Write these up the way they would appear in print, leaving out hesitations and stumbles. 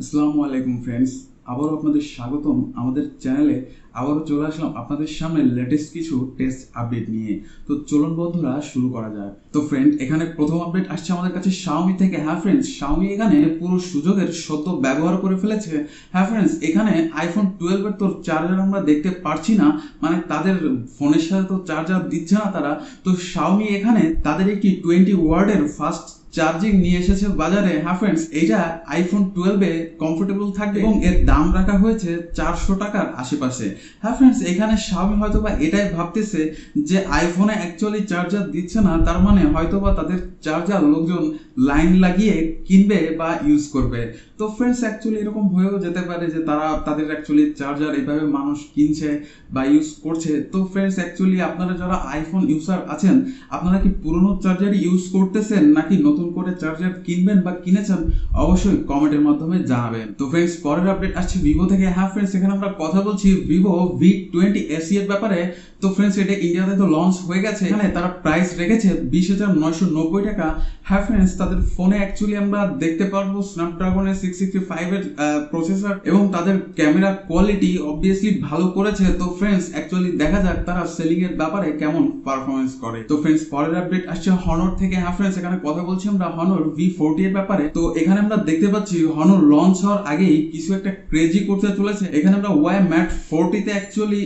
আসসালামু আলাইকুম ফ্রেন্ডস, আবারও আপনাদের স্বাগতম আমাদের চ্যানেলে। আবারও চলে আসলাম আপনাদের সামনে লেটেস্ট কিছু টেস্ট আপডেট নিয়ে। তো চলুন বন্ধুরা, শুরু করা যায়। তো ফ্রেন্ড, এখানে প্রথম আপডেট আসছে আমাদের কাছে Xiaomi থেকে। হ্যাঁ ফ্রেন্ডস, Xiaomi এখানে পুরো সুযোগের সদ্য ব্যবহার করে ফেলেছে। হ্যাঁ ফ্রেন্ডস, এখানে আইফোন 12 এর তো চার্জার আমরা দেখতে পারছি না, মানে তাদের ফোনের সাথে তো চার্জার দিচ্ছে না তারা। তো Xiaomi এখানে তাদের একটি 20 ওয়াটের ফাস্ট চার্জিং নিয়ে এসেছে বাজারে। হ্যাঁ ফ্রেন্ডস, এইটা আইফোন 12 এ কমফোর্টেবল থাকবে এবং এর দাম রাখা হয়েছে 400 টাকার আশেপাশে। হ্যাঁ ফ্রেন্ডস, এখানে Xiaomi হয়তোবা এটাই ভাবতেছে যে আইফোনে অ্যাকচুয়ালি চার্জার দিচ্ছে না, তার মানে হয়তোবা তাদের চার্জার লোকজন লাইন লাগিয়ে কিনবে বা ইউজ করবে। তো ফ্রেন্ডস, অ্যাকচুয়ালি এরকম হয়েও যেতে পারে যে তারা তাদের অ্যাকচুয়ালি চার্জার এভাবে মানুষ কিনছে বা ইউজ করছে। তো ফ্রেন্ডস, অ্যাকচুয়ালি আপনারা যারা আইফোন ইউজার আছেন, আপনারা কি পুরনো চার্জার ইউজ করতেছেন নাকি নতুন করে চার্জার কিনবেন বা কিনেছেন, অবশ্যই কমেন্টের মাধ্যমে জানাবেন। তো ফ্রেন্ডস, পরের আপডেট আসছে ভিভো থেকে। হ্যাঁ ফ্রেন্ডস, এখানে আমরা কথা বলছি ভিভো V20 SE এর ব্যাপারে। তো ফ্রেন্ডস, এটা ইন্ডিয়াতে তো লঞ্চ হয়ে গেছে। এখানে তারা প্রাইস রেখেছে 20,990 টাকা। হ্যাঁ ফ্রেন্ডস, তাদের ফোনে অ্যাকচুয়ালি আমরা দেখতে পারবো স্ন্যাপড্রাগনের 665 এর প্রসেসর এবং তাদের ক্যামেরা কোয়ালিটি অবভিয়াসলি ভালো করেছে। তো ফ্রেন্ডস, অ্যাকচুয়ালি দেখা যাক তারা সেলিং এর ব্যাপারে কেমন পারফরমেন্স করে। তো ফ্রেন্ডস, পরের আপডেট আসছে হনর থেকে। হ্যাঁ ফ্রেন্ডস, এখানে কথা বলছি আমরা হনর V40 এর ব্যাপারে। তো এখানে আমরা দেখতে পাচ্ছি হনর লঞ্চ হওয়ার আগেই কিছু একটা ক্রেজি করতে চলেছে। এখানে আমরা ওয়াই ম্যাট 40 তে অ্যাকচুয়ালি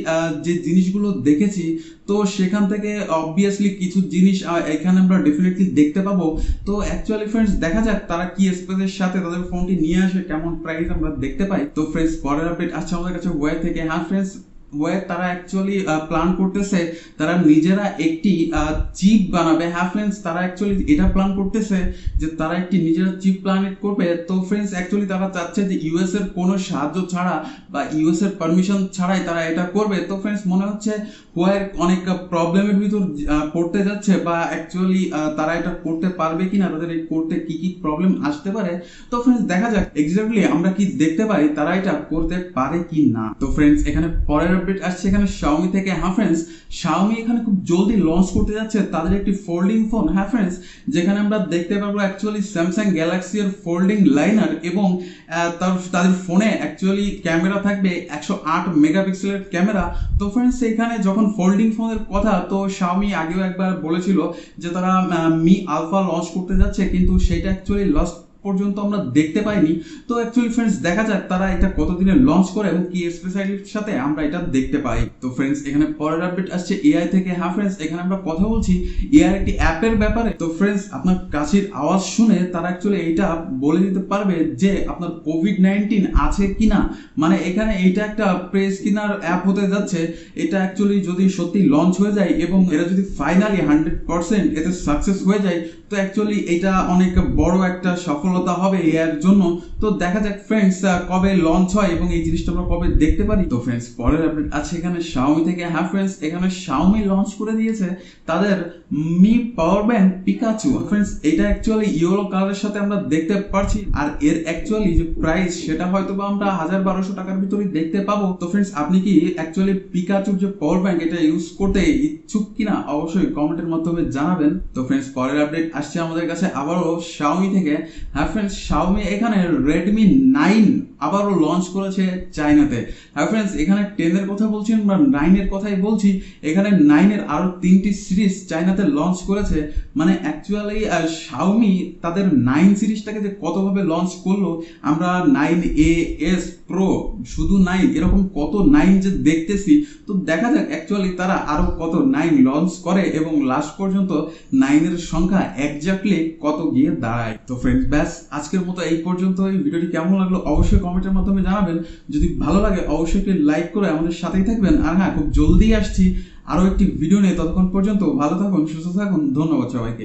যে জিনিসগুলো দেখেছি, তো সেখান থেকে অবভিয়াসলি কিছু জিনিস এখানে আমরা ডেফিনেটলি দেখতে পাবো। তো অ্যাকচুয়ালি ফ্রেন্ডস, দেখা যাক তারা কি স্পেসের সাথে তাদের ফোনটি নিয়ে আসে, কেমন প্রাইস আমরা দেখতে পাই। তো ফ্রেন্ডস, পরের আপডেট আসছে আমাদের কাছে ওয়াই থেকে। হ্যাঁ ফ্রেন্ডস, ওয়াই তারা অ্যাকচুয়ালি প্ল্যান করতেছে তারা নিজেরা একটি চিপ বানাবে। হ্যাঁ ফ্রেন্ডস, তারা অ্যাকচুয়ালি এটা প্ল্যান করতেছে যে তারা একটি নিজেরা চিপ প্ল্যান করবে। তো ফ্রেন্ডস, অ্যাকচুয়ালি তারা চাচ্ছে যে ইউএস এর কোনো সাহায্য ছাড়া বা ইউএস এর পারমিশন ছাড়াই তারা এটা করবে। তো ফ্রেন্ডস, মনে হচ্ছে ওয়াই অনেক প্রবলেমের ভিতর পড়তে যাচ্ছে, বা অ্যাকচুয়ালি তারা এটা করতে পারবে কিনা, তাদের এই করতে কি কি প্রবলেম আসতে পারে। তো ফ্রেন্ডস, দেখা যাক এক্স্যাক্টলি আমরা কি দেখতে পাই তারা এটা করতে পারে কি না। তো ফ্রেন্ডস, এখানে পরের আপডেট আসছে এখানে Xiaomi থেকে। হ্যাঁ ফ্রেন্ডস, Xiaomi এখানে খুব জলদি লঞ্চ করতে যাচ্ছে তাদের একটি ফোল্ডিং ফোন। হ্যাঁ ফ্রেন্ডস, যেখানে আমরা দেখতে পাবো অ্যাকচুয়ালি স্যামসাং গ্যালাক্সি এর ফোল্ডিং লাইনার এবং তাদের ফোনে অ্যাকচুয়ালি ক্যামেরা থাকবে 108 মেগাপিক্সেলের ক্যামেরা। তো ফ্রেন্ডস, এখানে যখন ফোল্ডিং ফোনের কথা, তো Xiaomi আগেও একবার বলেছিল যে তারা মি আলফা লঞ্চ করতে যাচ্ছে, কিন্তু সেটা অ্যাকচুয়ালি লাস্ট পর্যন্ত আমরা দেখতে পাইনি। তো অ্যাকচুয়ালি ফ্রেন্ডস, দেখা যাক তারা এটা কতদিনে লঞ্চ করে এবং কি স্পেশালিটির সাথে আমরা এটা দেখতে পাই। তো ফ্রেন্ডস, এখানে পরের আপডেট আসছে এআই থেকে। হ্যাঁ ফ্রেন্ডস, এখানে আমরা কথা বলছি এআই একটি অ্যাপের ব্যাপারে। তো ফ্রেন্ডস, আপনার কাছের আওয়াজ শুনে তারা অ্যাকচুয়ালি এইটা বলে দিতে পারবে যে আপনার কোভিড-19 আছে কিনা। মানে এখানে এইটা একটা প্রেস কিনার অ্যাপ হতে যাচ্ছে। এটা অ্যাকচুয়ালি যদি সত্যি লঞ্চ হয়ে যায় এবং এটা যদি ফাইনালি 100% এতে সাকসেস হয়ে যায়, তো অ্যাকচুয়ালি এটা অনেক বড় একটা সফলতা হবে এর জন্য। তো দেখা যাক ফ্রেন্ডস কবে লঞ্চ হয় এবং এই জিনিসটা আমরা কবে দেখতে পারি। তো ফ্রেন্ডস, পরের আপডেট আছে এখানে Xiaomi থেকে। হ্যাঁ ফ্রেন্ডস, এখানে Xiaomi লঞ্চ করে দিয়েছে তাদের me power bank Pikachu. Friends, এটা অ্যাকচুয়ালি ইয়েলো কালারের সাথে আমরা দেখতে পারছি, আর এর অ্যাকচুয়ালি যে প্রাইস সেটা হয়তো বা আমরা 1,000-1,200 টাকার ভিতরে দেখতে পাবো। তো ফ্রেন্ডস, আপনি কি অ্যাকচুয়ালি পিকাচুর যে পাওয়ার ব্যাংক এটা ইউজ করতে ইচ্ছুক কিনা, অবশ্যই কমেন্টের মাধ্যমে জানাবেন। তো ফ্রেন্ডস, পরের আপডেট আসছে আমাদের কাছে আবারও Xiaomi থেকে। হ্যাঁ ফ্রেন্ডস, Xiaomi এখানে Redmi 9 আবারও লঞ্চ করেছে চায়নাতে। হ্যাঁ ফ্রেন্ডস, এখানে 10 এর কথা বলছি বা 9 এর কথাই বলছি। এখানে 9 এর আরো 3টি সিরিজ চায়নাতে লঞ্চ করেছে। মানে অ্যাকচুয়ালি Xiaomi তাদের 9 সিরিজটাকে যে কতভাবে লঞ্চ করলো, আমরা 9AS Pro, শুধু 9, এরকম কত 9 যে দেখতেছি। তো দেখা যাক অ্যাকচুয়ালি তারা আরো কত 9 লঞ্চ করে এবং লাস্ট পর্যন্ত 9 এর সংখ্যা এক্স্যাক্টলি কত গিয়ে দাঁড়ায়। তো ফ্রেন্ডস, ব্যাস আজকের মতো এই পর্যন্ত। এই ভিডিওটি কেমন লাগলো অবশ্যই কমেন্টের মাধ্যমে জানাবেন। যদি ভালো লাগে অবশ্যই একটি লাইক করে আমাদের সাথেই থাকবেন। আর হ্যাঁ, খুব জলদি আসছি আরো একটি ভিডিও নিয়ে। ততক্ষণ পর্যন্ত ভালো থাকুন, সুস্থ থাকুন। ধন্যবাদ সবাইকে।